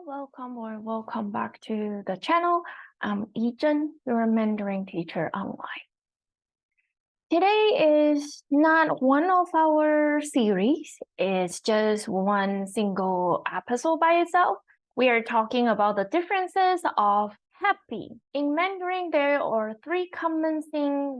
welcome back to the channel. I'm Yi-Cheng, your Mandarin teacher online. Today is not one of our series, it's just one single episode by itself. We are talking about the differences of happy. In Mandarin, there are three common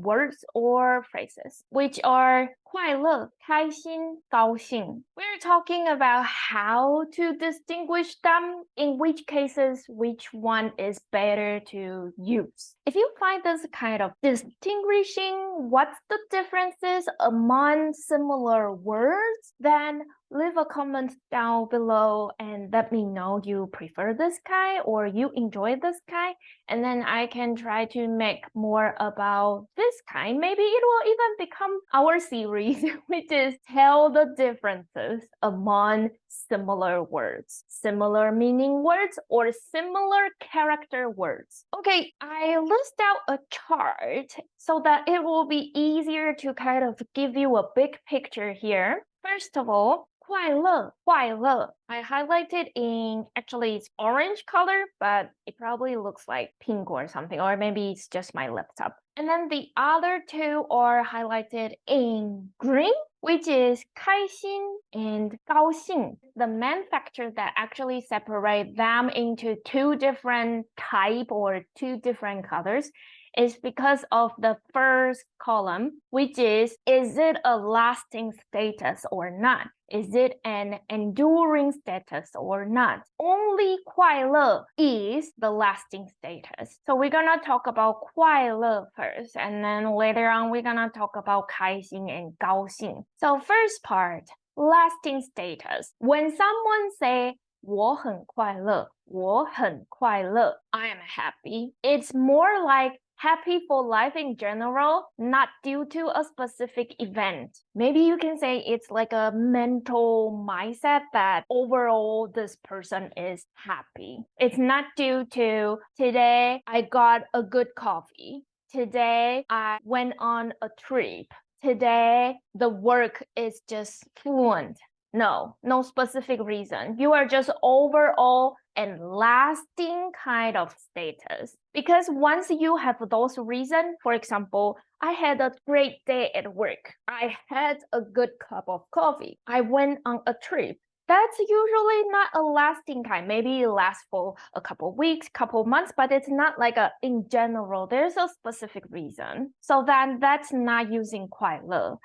words or phrases, which are kuàilè, kāixīn, gāoxìng. We're talking about how to distinguish them, in which cases which one is better to use. If you find this kind of distinguishing what's the differences among similar words, then leave a comment down below and let me know you prefer this kind or you enjoy this kind, and then I can try to make more about this kind. Maybe it will even become our series, which is tell the differences among similar words, similar meaning words, or similar character words. Okay, I list out a chart so that it will be easier to kind of give you a big picture here. First of all, kuàilè. I highlighted in, actually it's orange color, but it probably looks like pink or something, or maybe it's just my laptop. And then the other two are highlighted in green, which is kāixīn and gāoxìng. The main factor that actually separate them into two different type or two different colors is because of the first column, which is it a lasting status or not? Is it an enduring status or not? Only kuàilè is the lasting status. So we're gonna talk about kuàilè first, and then later on we're gonna talk about kāixīn and gāoxìng. So first part, lasting status. When someone say 我很快乐, 我很快乐, I am happy, it's more like happy for life in general, not due to a specific event. Maybe you can say it's like a mental mindset that overall this person is happy. It's not due to today I got a good coffee, today I went on a trip, today the work is just fluent. No specific reason. You are just overall and lasting kind of status. Because once you have those reasons, for example, I had a great day at work, I had a good cup of coffee, I went on a trip, that's usually not a lasting kind. Maybe it lasts for a couple weeks, couple months, but it's not like in general, there's a specific reason. So then that's not using kuàilè.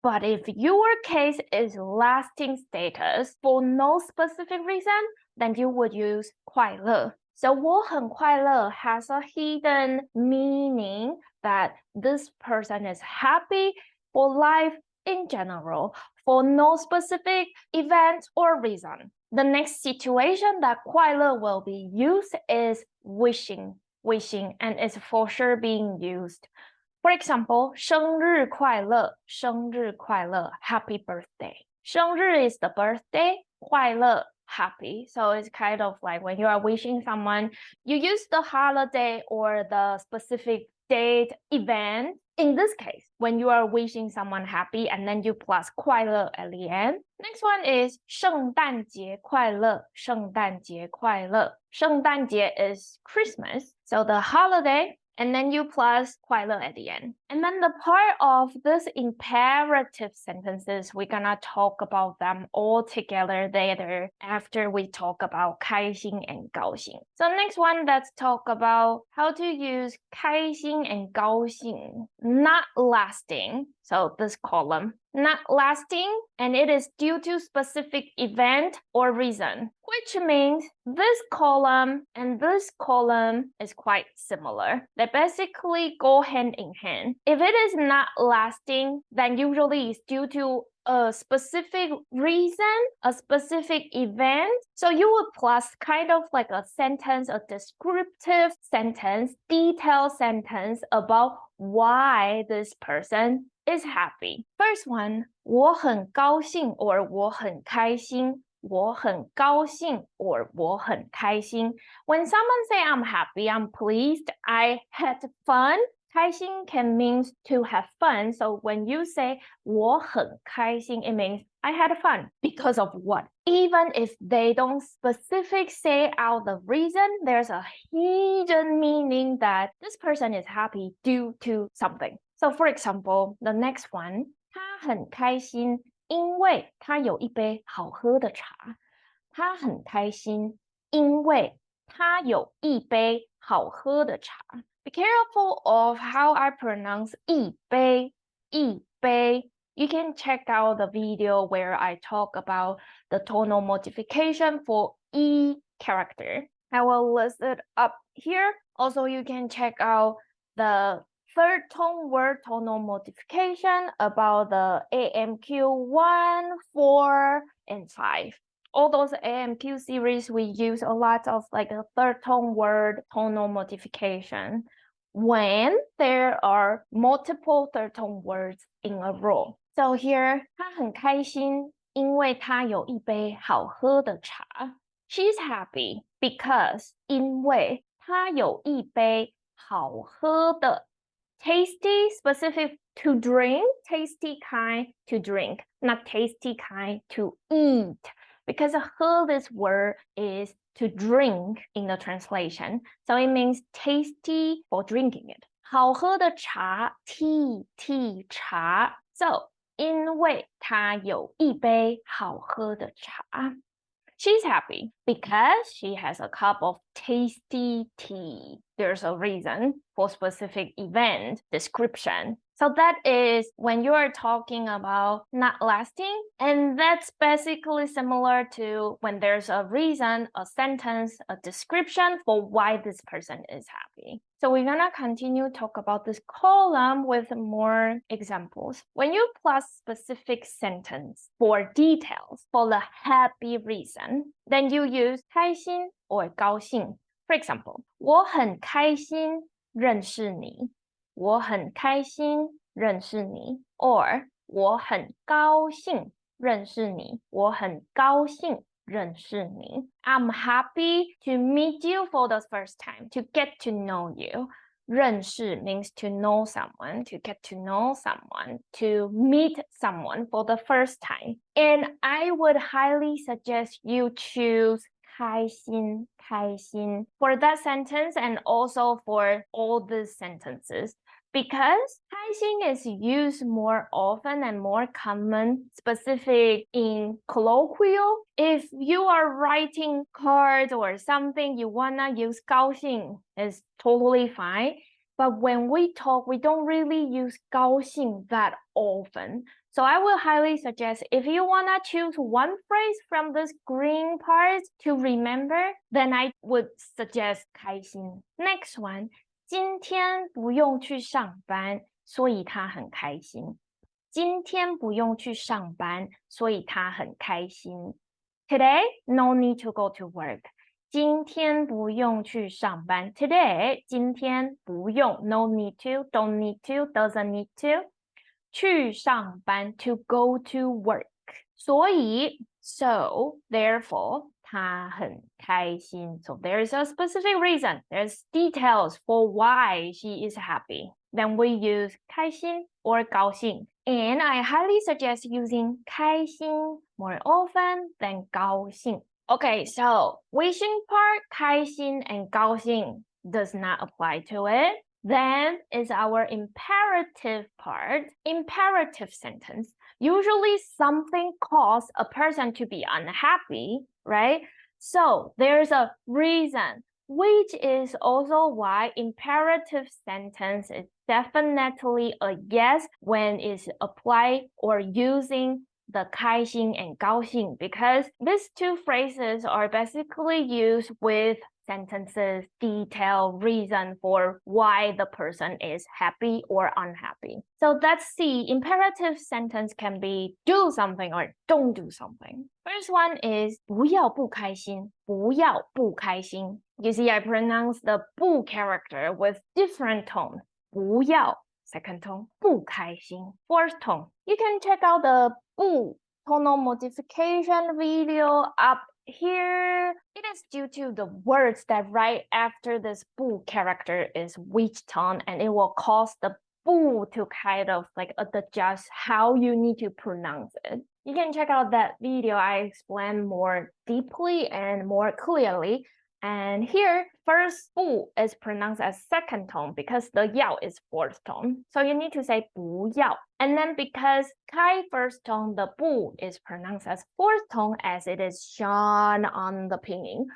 But if your case is lasting status for no specific reason, then you would use kuàilè. So 我很快乐 has a hidden meaning that this person is happy for life in general, for no specific event or reason. The next situation that 快乐 will be used is wishing, and it's for sure being used. For example, 生日快乐, 生日快乐, happy birthday. 生日 is the birthday, 快乐, happy. So it's kind of like when you are wishing someone, you use the holiday or the specific date, event. In this case, when you are wishing someone happy and then you plus 快乐 at the end. Next one is 圣诞节快乐, 圣诞节快乐. 圣诞节 is Christmas, so the holiday, and then you plus 快乐 at the end. And then the part of this imperative sentences, we're gonna talk about them all together later after we talk about kāixīn and gāoxìng. So next one, let's talk about how to use kāixīn and gāoxìng. Not lasting, so this column. Not lasting, and it is due to specific event or reason, which means this column and this column is quite similar. They basically go hand in hand. If it is not lasting, then usually it's due to a specific reason, a specific event. So you would plus kind of like a sentence, a descriptive sentence, detailed sentence about why this person is happy. First one, 我很高兴 or 我很开心. 我很高兴 or 我很开心. When someone say I'm happy, I'm pleased, I had fun 开心 can mean to have fun. So when you say 我很开心, it means I had fun. Because of what? Even if they don't specifically say out the reason, there's a hidden meaning that this person is happy due to something. So for example, the next one, 他很开心因为他有一杯好喝的茶。他很开心因为他有一杯好喝的茶。Be careful of how I pronounce 一杯。You can check out the video where I talk about the tonal modification for E character. I will list it up here. Also, you can check out the third tone word tonal modification about the AMQ 1, 4, and 5. All those AMQ series, we use a lot of like a third tone word tonal modification when there are multiple third tone words in a row. So here, 他很开心，因为他有一杯好喝的茶。She's happy because 因为他有一杯好喝的 tasty specific to drink, tasty kind to drink, not tasty kind to eat. Because 喝 this word is to drink in the translation. So it means tasty for drinking it. 好喝的茶 tea 茶 So 因为他有一杯好喝的茶 She's happy because she has a cup of tasty tea. There's a reason for specific event description. So that is when you are talking about not lasting, and that's basically similar to when there's a reason, a sentence, a description for why this person is happy. So we're gonna continue talk about this column with more examples. When you plus specific sentence for details for the happy reason, then you use 开心 or 高兴. For example, 我很开心认识你。我很开心认识你 or 我很高兴认识你。我很高兴认识你。I'm happy to meet you for the first time, to get to know you. 认识 means to know someone, to get to know someone, to meet someone for the first time. And I would highly suggest you choose 开心 for that sentence and also for all these sentences. Because 开心 is used more often and more common, specific in colloquial. If you are writing cards or something, you wanna use 高兴 is totally fine. But when we talk, we don't really use 高兴 that often. So I will highly suggest if you wanna choose one phrase from this green part to remember, then I would suggest 开心. Next one. 今天不用去上班，所以他很开心。今天不用去上班，所以他很开心。Today, no need to go to work. 今天不用去上班。Today, 今天不用 no need to, don't need to, doesn't need to. 去上班 to go to work. 所以 so, therefore, 他很开心. So there's a specific reason. There's details for why she is happy. Then we use 开心 or 高兴. And I highly suggest using 开心 more often than 高兴. Okay, so 微信 part, 开心 and 高兴 does not apply to it. Then is our imperative part, imperative sentence. Usually something causes a person to be unhappy, right? So there's a reason, which is also why imperative sentence is definitely a yes when it's applied or using the 开心 and 高兴, because these two phrases are basically used with sentences, detail, reason for why the person is happy or unhappy. So let's see, imperative sentence can be do something or don't do something. First one is 不要不开心，不要不开心. You see, I pronounce the 不 character with different tone. 不要 second tone, 不开心 fourth tone. You can check out the 不 tonal modification video up here. It is due to the words that right after this 不 character is weak tone, and it will cause the 不 to kind of like adjust how you need to pronounce it. You can check out that video. I explain more deeply and more clearly. And here, first 不 is pronounced as second tone because the 要 is fourth tone. So you need to say 不要. And then because 开 first tone, the 不 is pronounced as fourth tone as it is shown on the pinyin.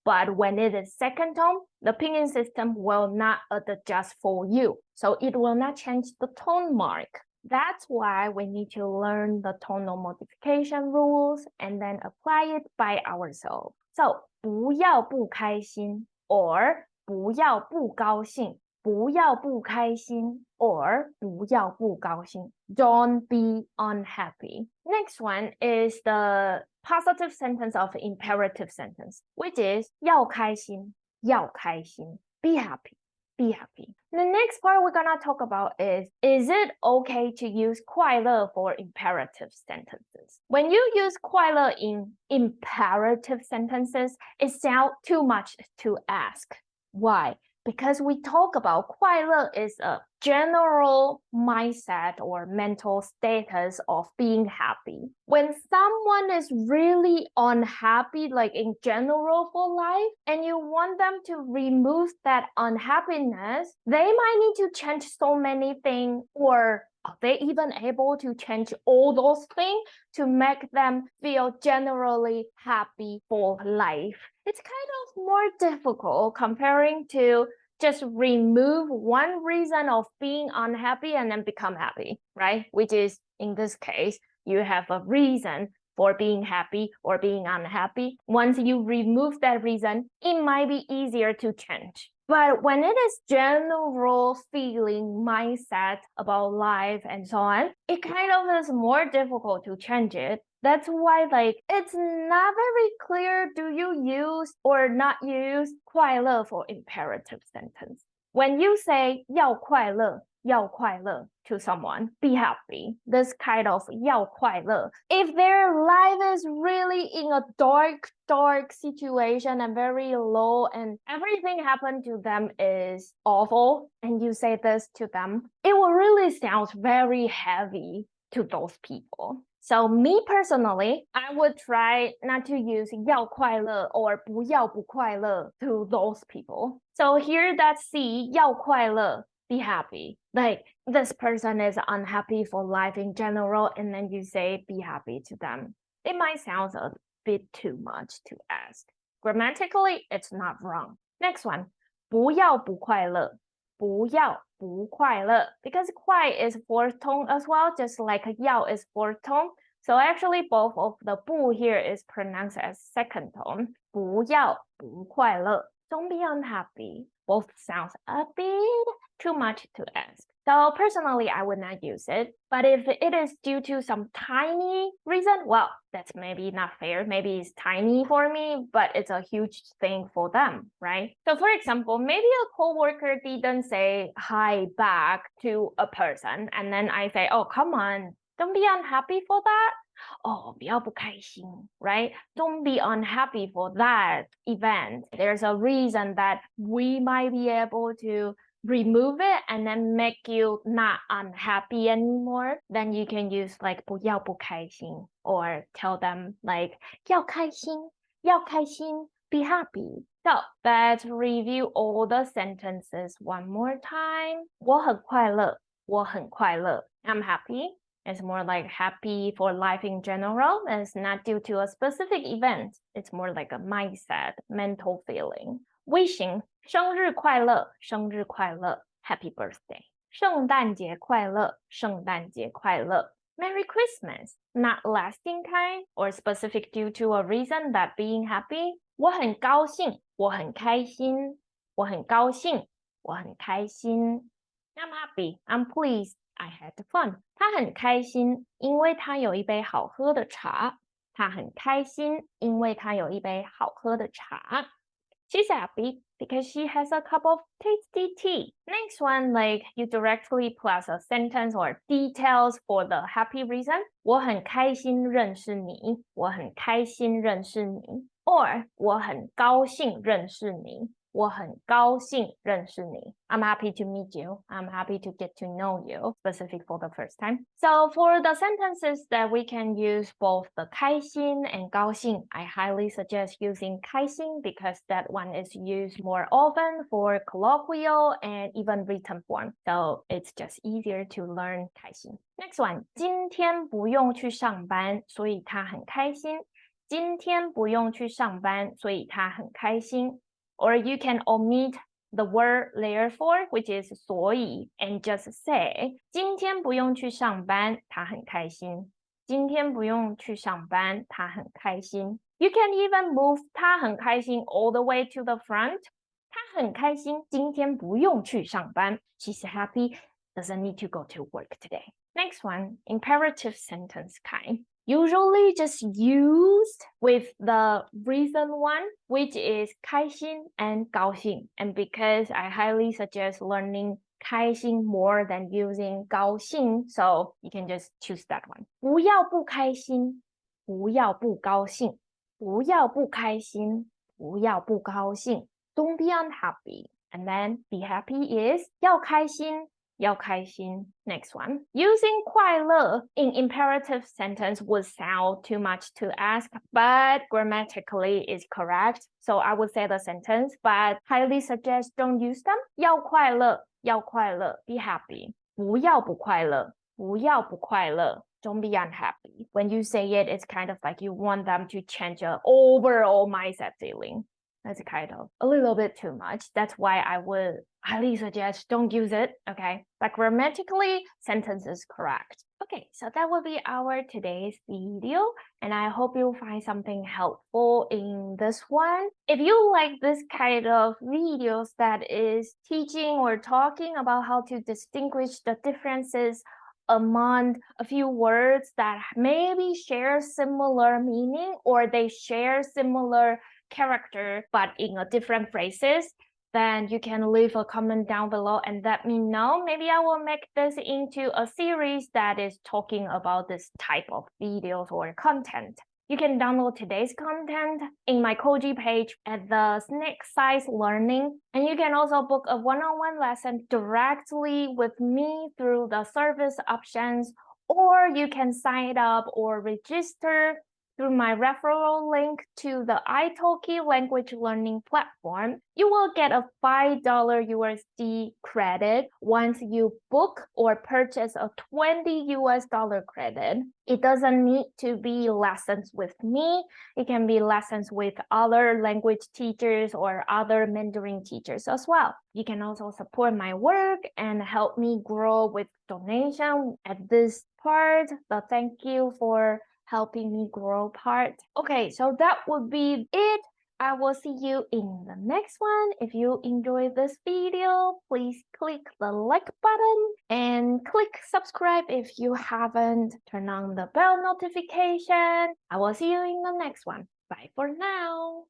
But when it is second tone, the pinyin system will not adjust for you. So it will not change the tone mark. That's why we need to learn the tonal modification rules and then apply it by ourselves. So 不要不开心 or 不要不高兴，不要不开心 or 不要不高兴。Don't be unhappy. Next one is the positive sentence of imperative sentence, which is 要开心，要开心。Be happy. Be happy. The next part we're gonna talk about is it okay to use 快乐 for imperative sentences? When you use 快乐 in imperative sentences, it sounds too much to ask. Why? Because we talk about 快乐 is a general mindset or mental status of being happy. When someone is really unhappy, like in general for life, and you want them to remove that unhappiness, they might need to change so many things, or are they even able to change all those things to make them feel generally happy for life? It's kind of more difficult comparing to just remove one reason of being unhappy and then become happy, right? Which is, in this case, you have a reason for being happy or being unhappy. Once you remove that reason, it might be easier to change. But when it is general feeling, mindset about life and so on, it kind of is more difficult to change it. That's why it's not very clear, do you use or not use 快乐 for imperative sentence. When you say 要快乐 to someone, be happy, this kind of 要快乐, if their life is really in a dark situation and very low and everything happened to them is awful, and you say this to them, it will really sound very heavy to those people. So me personally, I would try not to use 要快乐 or 不要不快乐 to those people. So here that C 要快乐, be happy. Like this person is unhappy for life in general, and then you say be happy to them. It might sound a bit too much to ask. Grammatically, it's not wrong. Next one, 不要不快乐. 不要不快乐, because 快 is fourth tone as well, just like 要 is fourth tone. So actually both of the 不 here is pronounced as second tone. 不要不快乐. Don't be unhappy. Both sounds a bit too much to ask. So personally, I would not use it. But if it is due to some tiny reason, well, that's maybe not fair. Maybe it's tiny for me, but it's a huge thing for them, right? So for example, maybe a coworker didn't say hi back to a person. And then I say, oh, come on, don't be unhappy for that. Oh, 不要不开心, right? Don't be unhappy for that event. There's a reason that we might be able to remove it and then make you not unhappy anymore. Then you can use like 不要不开心 or tell them like 要开心, be happy. So let's review all the sentences one more time. 我很快乐, 我很快乐. I'm happy. It's more like happy for life in general. And it's not due to a specific event. It's more like a mindset, mental feeling. Wishing, 生日快乐, 生日快乐, happy birthday. 圣诞节快乐, 圣诞节快乐. Merry Christmas, not lasting kind or specific due to a reason that being happy. 我很高兴, 我很开心, 我很高兴, 我很开心. I'm happy, I'm pleased. I had fun. 他很开心，因为他有一杯好喝的茶。他很开心，因为他有一杯好喝的茶。She's happy because she has a cup of tasty tea. Next one, like you directly plus a sentence or details for the happy reason. 我很开心认识你。我很开心认识你。or 我很高兴认识你。我很高兴认识你。I'm happy to meet you. I'm happy to get to know you, specific for the first time. So for the sentences that we can use both the 开心 and 高兴, I highly suggest using 开心 because that one is used more often for colloquial and even written form. So it's just easier to learn 开心. Next one, 今天不用去上班，所以他很开心。今天不用去上班，所以他很开心。Or you can omit the word therefore, which is 所以 and just say 今天不用去上班，他很开心。今天不用去上班，他很开心。You can even move 他很开心 all the way to the front. 他很开心，今天不用去上班。She's happy, doesn't need to go to work today. Next one, imperative sentence kind. Usually just used with the recent one, which is 开心 and 高兴. And because I highly suggest learning 开心 more than using 高兴, so you can just choose that one. 不要不开心，不要不高兴，不要不开心，不要不高兴。Don't be unhappy. And then be happy is 要开心。要开心. Next one. Using 快乐 in imperative sentence would sound too much to ask, but grammatically is correct. So I would say the sentence, but highly suggest don't use them. 要快乐，要快乐. Be happy. 不要不快乐，不要不快乐. Don't be unhappy. When you say it, it's kind of like you want them to change your overall mindset feeling. That's kind of a little bit too much. That's why I would highly suggest don't use it, okay? But grammatically, sentence is correct. Okay, so that will be our today's video, and I hope you'll find something helpful in this one. If you like this kind of videos that is teaching or talking about how to distinguish the differences among a few words that maybe share similar meaning or they share similar character but in a different phrases, then you can leave a comment down below and let me know. Maybe I will make this into a series that is talking about this type of videos or content. You can download today's content in my Koji page at the Snake Size Learning, and you can also book a one-on-one lesson directly with me through the service options, or you can sign up or register through my referral link to the italki language learning platform. You will get a $5 USD credit once you book or purchase a $20 credit. It doesn't need to be lessons with me. It can be lessons with other language teachers or other Mandarin teachers as well. You can also support my work and help me grow with donation at this part. The thank you for helping me grow part. Okay, so that would be it. I will see you in the next one. If you enjoyed this video, please click the like button and click subscribe if you haven't. Turn on the bell notification. I will see you in the next one. Bye for now.